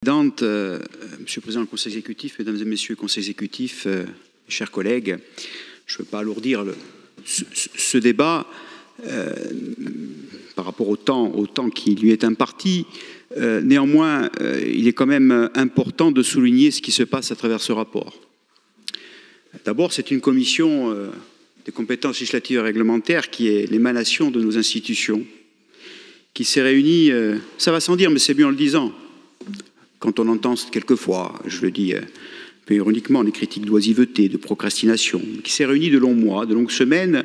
Présidente, Monsieur le Président du Conseil exécutif, Mesdames et Messieurs le Conseil exécutif, chers collègues, je ne veux pas alourdir ce débat par rapport au temps qui lui est imparti. Néanmoins, il est quand même important de souligner ce qui se passe à travers ce rapport. D'abord, c'est une commission des compétences législatives et réglementaires qui est l'émanation de nos institutions, qui s'est réunie, ça va sans dire, mais c'est mieux en le disant, quand on entend quelquefois, je le dis un peu ironiquement, les critiques d'oisiveté, de procrastination, qui s'est réunie de longs mois, de longues semaines,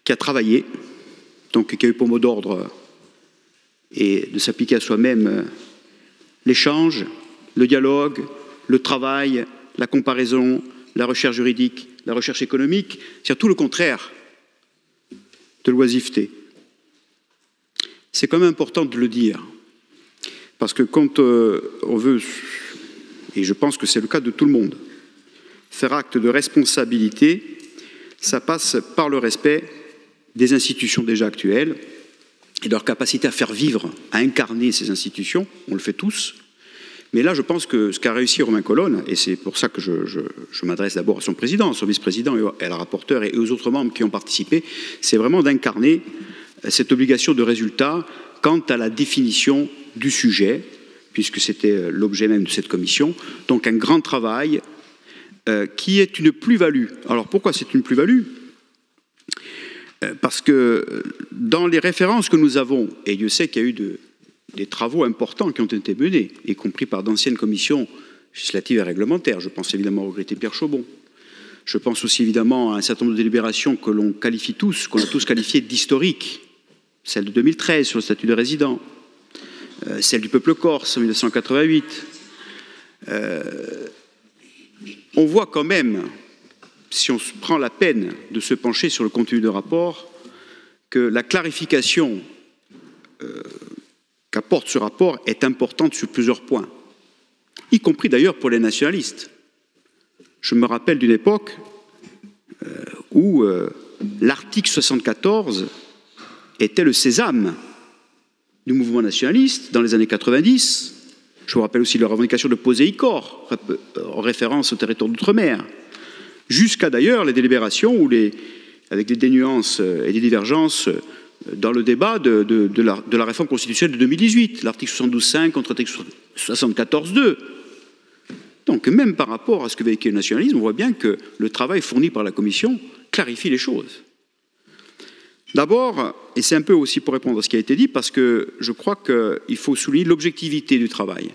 qui a travaillé, donc qui a eu pour mot d'ordre et de s'appliquer à soi-même l'échange, le dialogue, le travail, la comparaison, la recherche juridique, la recherche économique, c'est tout le contraire de l'oisiveté. C'est quand même important de le dire. Parce que quand on veut, et je pense que c'est le cas de tout le monde, faire acte de responsabilité, ça passe par le respect des institutions déjà actuelles et de leur capacité à faire vivre, à incarner ces institutions. On le fait tous. Mais là, je pense que ce qu'a réussi Romain Colonne, et c'est pour ça que je m'adresse d'abord à son président, à son vice-président et à la rapporteure et aux autres membres qui ont participé, c'est vraiment d'incarner cette obligation de résultat quant à la définition du sujet, puisque c'était l'objet même de cette commission. Donc un grand travail qui est une plus-value. Alors pourquoi c'est une plus-value ? Parce que dans les références que nous avons, et Dieu sait qu'il y a eu des travaux importants qui ont été menés, y compris par d'anciennes commissions législatives et réglementaires. Je pense évidemment au regretté Pierre Chaubon. Je pense aussi évidemment à un certain nombre de délibérations que l'on qualifie tous, qu'on a tous qualifiées d'historiques. Celle de 2013 sur le statut de résident, celle du peuple corse en 1988. On voit quand même, si on prend la peine de se pencher sur le contenu du rapport, que la clarification qu'apporte ce rapport est importante sur plusieurs points, y compris d'ailleurs pour les nationalistes. Je me rappelle d'une époque où l'article 74 était le sésame du mouvement nationaliste dans les années 90. Je vous rappelle aussi la revendication de Poséicor, en référence au territoire d'outre-mer, jusqu'à d'ailleurs les délibérations où avec des dénuances et des divergences dans le débat de la réforme constitutionnelle de 2018, l'article 72.5 contre l'article 74.2. Donc même par rapport à ce que véhicule le nationalisme, on voit bien que le travail fourni par la Commission clarifie les choses. D'abord, et c'est un peu aussi pour répondre à ce qui a été dit, parce que je crois qu'il faut souligner l'objectivité du travail.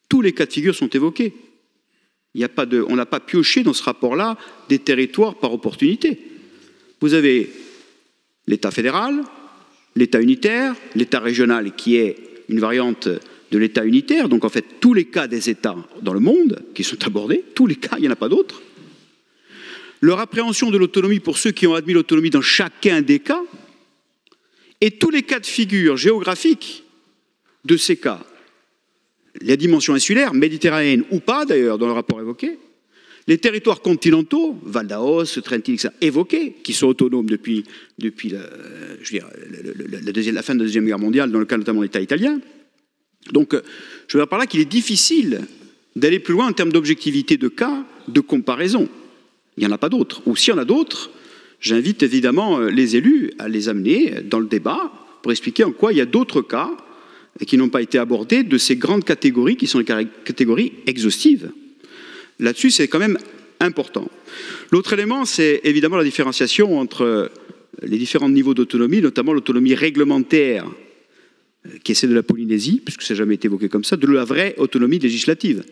Tous les cas de figure sont évoqués. On n'a pas pioché dans ce rapport-là des territoires par opportunité. Vous avez l'État fédéral, l'État unitaire, l'État régional qui est une variante de l'État unitaire, donc en fait tous les cas des États dans le monde qui sont abordés, tous les cas, il n'y en a pas d'autres. Leur appréhension de l'autonomie pour ceux qui ont admis l'autonomie dans chacun des cas, et tous les cas de figure géographiques de ces cas, la dimension insulaire, méditerranéenne ou pas d'ailleurs dans le rapport évoqué, les territoires continentaux, Val d'Aos, Trentin, etc., évoqués, qui sont autonomes depuis la fin de la Deuxième Guerre mondiale, dans le cas notamment de l'État italien. Donc je veux dire par là qu'il est difficile d'aller plus loin en termes d'objectivité de cas, de comparaison. Il n'y en a pas d'autres. Ou s'il y en a d'autres, j'invite évidemment les élus à les amener dans le débat pour expliquer en quoi il y a d'autres cas qui n'ont pas été abordés de ces grandes catégories qui sont les catégories exhaustives. Là-dessus, c'est quand même important. L'autre élément, c'est évidemment la différenciation entre les différents niveaux d'autonomie, notamment l'autonomie réglementaire, qui est celle de la Polynésie, puisque ça n'a jamais été évoqué comme ça, de la vraie autonomie législative.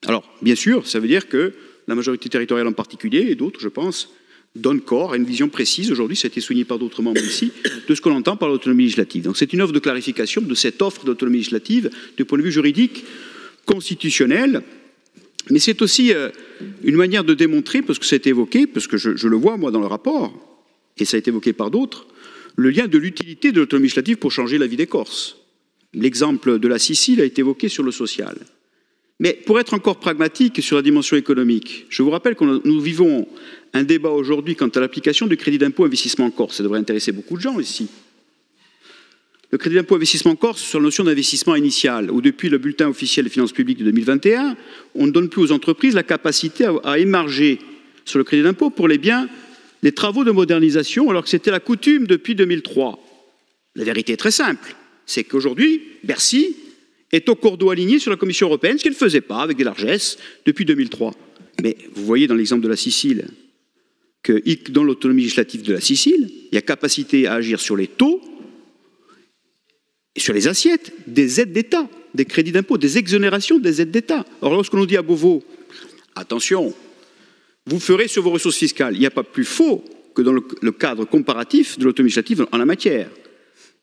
Alors, bien sûr, ça veut dire que la majorité territoriale en particulier, et d'autres, je pense, donnent corps à une vision précise, aujourd'hui, ça a été souligné par d'autres membres ici, de ce qu'on entend par l'autonomie législative. Donc c'est une offre de clarification de cette offre d'autonomie législative du point de vue juridique, constitutionnel, mais c'est aussi une manière de démontrer, parce que ça a été évoqué, parce que je le vois moi dans le rapport, et ça a été évoqué par d'autres, le lien de l'utilité de l'autonomie législative pour changer la vie des Corses. L'exemple de la Sicile a été évoqué sur le social. Mais pour être encore pragmatique sur la dimension économique, je vous rappelle que nous vivons un débat aujourd'hui quant à l'application du crédit d'impôt investissement en Corse. Ça devrait intéresser beaucoup de gens ici. le crédit d'impôt investissement Corse sur la notion d'investissement initial, où depuis le bulletin officiel des finances publiques de 2021, on ne donne plus aux entreprises la capacité à émarger sur le crédit d'impôt pour les biens, les travaux de modernisation, alors que c'était la coutume depuis 2003. La vérité est très simple, c'est qu'aujourd'hui, Bercy est au cordeau aligné sur la Commission européenne, ce qu'elle ne faisait pas avec des largesses depuis 2003. Mais vous voyez dans l'exemple de la Sicile, que dans l'autonomie législative de la Sicile, il y a capacité à agir sur les taux et sur les assiettes des aides d'État, des crédits d'impôt, des exonérations des aides d'État. Or, lorsque l'on dit à Beauvau, attention, vous ferez sur vos ressources fiscales, il n'y a pas plus faux que dans le cadre comparatif de l'autonomie législative en la matière.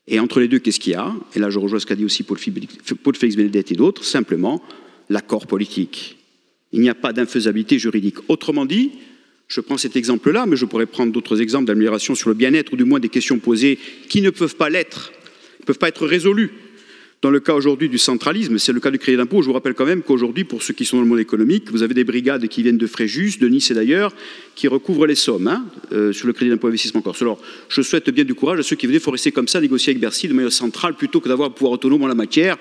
Et entre les deux, qu'est-ce qu'il y a? Et là, je rejoins ce qu'a dit aussi Paul Félix-Bénédette et d'autres, simplement l'accord politique. Il n'y a pas d'infaisabilité juridique. Autrement dit, je prends cet exemple-là, mais je pourrais prendre d'autres exemples d'amélioration sur le bien-être, ou du moins des questions posées qui ne peuvent pas l'être, ne peuvent pas être résolues. Dans le cas aujourd'hui du centralisme, c'est le cas du crédit d'impôt. Je vous rappelle quand même qu'aujourd'hui, pour ceux qui sont dans le monde économique, vous avez des brigades qui viennent de Fréjus, de Nice et d'ailleurs, qui recouvrent les sommes sur le crédit d'impôt investissement Corse. Alors, je souhaite bien du courage à ceux qui veulent, il faut rester comme ça, négocier avec Bercy de manière centrale, plutôt que d'avoir un pouvoir autonome en la matière.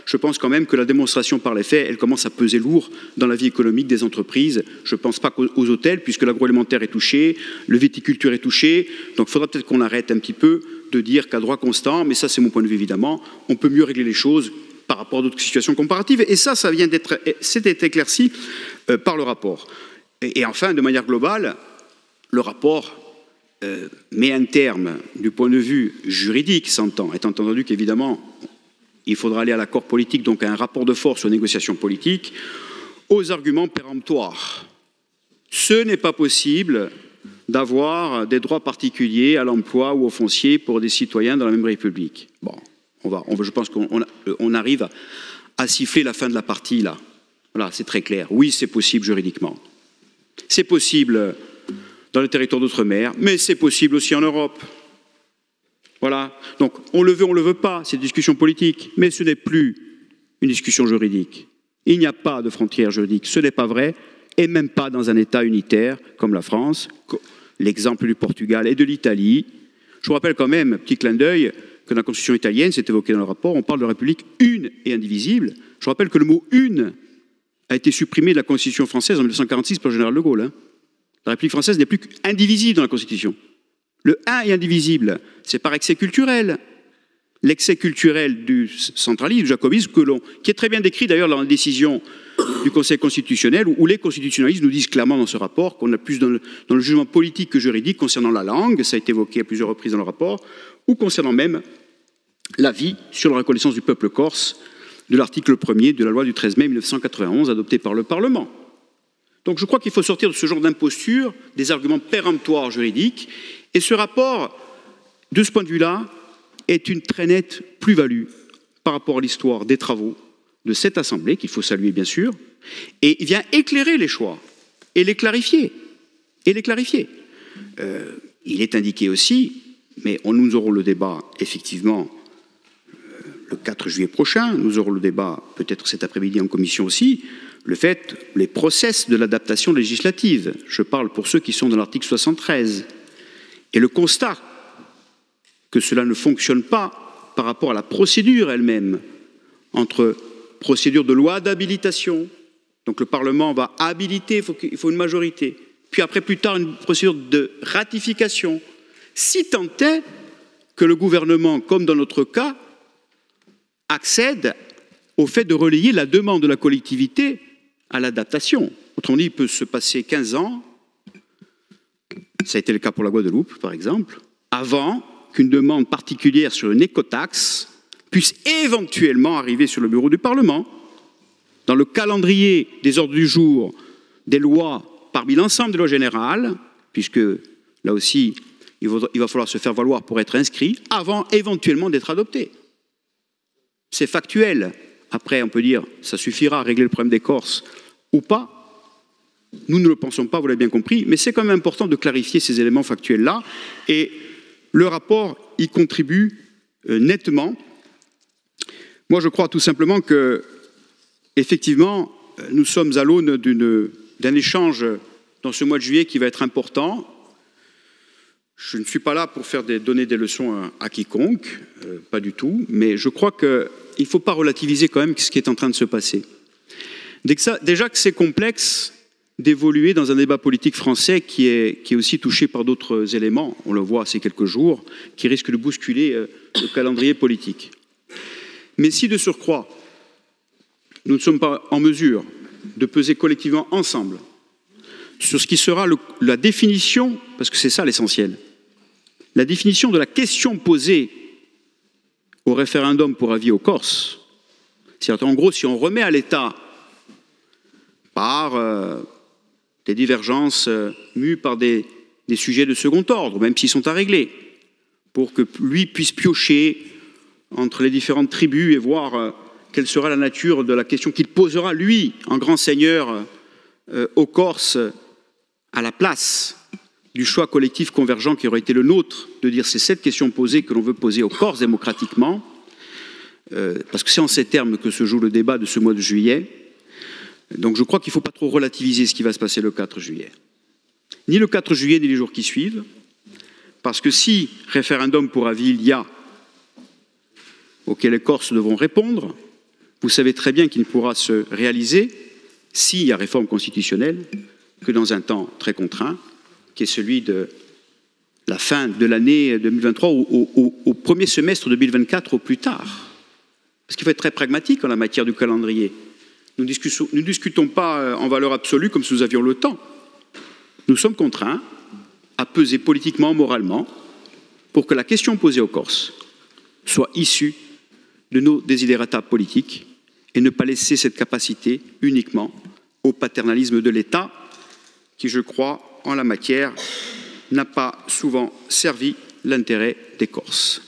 Je pense quand même que la démonstration par les faits, elle commence à peser lourd dans la vie économique des entreprises. Je ne pense pas qu'aux hôtels, puisque l'agroalimentaire est touché, le viticulture est touché. Donc il faudra peut-être qu'on arrête un petit peu de dire qu'à droit constant, mais ça c'est mon point de vue évidemment, on peut mieux régler les choses par rapport à d'autres situations comparatives. Et ça vient d'être, c'était éclairci par le rapport. Et enfin, de manière globale, le rapport met un terme du point de vue juridique, s'entend, étant entendu qu'évidemment, il faudra aller à l'accord politique, donc à un rapport de force aux négociations politiques, aux arguments péremptoires. Ce n'est pas possible d'avoir des droits particuliers à l'emploi ou au foncier pour des citoyens dans la même République. Bon, je pense qu'on arrive à siffler la fin de la partie là. Voilà, c'est très clair. Oui, c'est possible juridiquement. C'est possible dans les territoires d'outre-mer, mais c'est possible aussi en Europe. Voilà. Donc, on le veut, on ne le veut pas, c'est une discussion politique, mais ce n'est plus une discussion juridique. Il n'y a pas de frontière juridique, ce n'est pas vrai, et même pas dans un État unitaire comme la France, l'exemple du Portugal et de l'Italie. Je vous rappelle quand même, petit clin d'œil, que dans la Constitution italienne, c'est évoqué dans le rapport, on parle de République une et indivisible. Je vous rappelle que le mot « une » a été supprimé de la Constitution française en 1946 par le général de Gaulle. La République française n'est plus qu'indivisible dans la Constitution. Le « un » est indivisible, c'est par excès culturel. L'excès culturel du centralisme, du jacobisme, qui est très bien décrit d'ailleurs dans la décision du Conseil constitutionnel, où les constitutionnalistes nous disent clairement dans ce rapport qu'on a plus dans le jugement politique que juridique concernant la langue, ça a été évoqué à plusieurs reprises dans le rapport, ou concernant même l'avis sur la reconnaissance du peuple corse de l'article 1er de la loi du 13 mai 1991 adoptée par le Parlement. Donc je crois qu'il faut sortir de ce genre d'imposture, des arguments péremptoires juridiques, et ce rapport, de ce point de vue-là, est une très nette plus-value par rapport à l'histoire des travaux de cette Assemblée, qu'il faut saluer bien sûr, et il vient éclairer les choix et les clarifier. Il est indiqué aussi, mais nous aurons le débat effectivement le 4 juillet prochain, nous aurons le débat peut-être cet après-midi en commission aussi, le fait, les process de l'adaptation législative, je parle pour ceux qui sont dans l'article 73, et le constat que cela ne fonctionne pas par rapport à la procédure elle-même, entre procédure de loi d'habilitation, donc le Parlement va habiliter, il faut une majorité, puis après plus tard une procédure de ratification, si tant est que le gouvernement, comme dans notre cas, accède au fait de relayer la demande de la collectivité à l'adaptation. Autrement dit, il peut se passer 15 ans, ça a été le cas pour la Guadeloupe par exemple, avant qu'une demande particulière sur une écotaxe puisse éventuellement arriver sur le bureau du Parlement. Dans le calendrier des ordres du jour des lois, parmi l'ensemble des lois générales, puisque là aussi, il va falloir se faire valoir pour être inscrit, avant éventuellement d'être adopté. C'est factuel. Après, on peut dire, ça suffira à régler le problème des Corses ou pas. Nous ne le pensons pas, vous l'avez bien compris, mais c'est quand même important de clarifier ces éléments factuels-là. Et le rapport y contribue nettement. Moi, je crois tout simplement que, effectivement, nous sommes à l'aune d'un échange dans ce mois de juillet qui va être important. Je ne suis pas là pour donner des leçons à quiconque, pas du tout, mais je crois qu'il ne faut pas relativiser quand même ce qui est en train de se passer. Déjà que c'est complexe d'évoluer dans un débat politique français qui est aussi touché par d'autres éléments, on le voit ces quelques jours, qui risquent de bousculer le calendrier politique. Mais si de surcroît, nous ne sommes pas en mesure de peser collectivement ensemble sur ce qui sera la définition, parce que c'est ça l'essentiel, la définition de la question posée au référendum pour avis aux Corses, c'est-à-dire en gros si on remet à l'État par des divergences mues par des sujets de second ordre, même s'ils sont à régler, pour que lui puisse piocher entre les différentes tribus et voir quelle sera la nature de la question qu'il posera, lui, en grand seigneur, aux Corses, à la place du choix collectif convergent qui aurait été le nôtre, de dire c'est cette question posée que l'on veut poser aux Corses démocratiquement, parce que c'est en ces termes que se joue le débat de ce mois de juillet. Donc je crois qu'il ne faut pas trop relativiser ce qui va se passer le 4 juillet. Ni le 4 juillet, ni les jours qui suivent, parce que si référendum pour avis il y a, auquel les Corses devront répondre, vous savez très bien qu'il ne pourra se réaliser, s'il y a réforme constitutionnelle, que dans un temps très contraint, qui est celui de la fin de l'année 2023 au premier semestre 2024 au plus tard. Parce qu'il faut être très pragmatique en la matière du calendrier. Nous ne discutons pas en valeur absolue comme si nous avions le temps. Nous sommes contraints à peser politiquement, moralement, pour que la question posée aux Corses soit issue de nos desiderata politiques et ne pas laisser cette capacité uniquement au paternalisme de l'État qui, je crois, en la matière, n'a pas souvent servi l'intérêt des Corses.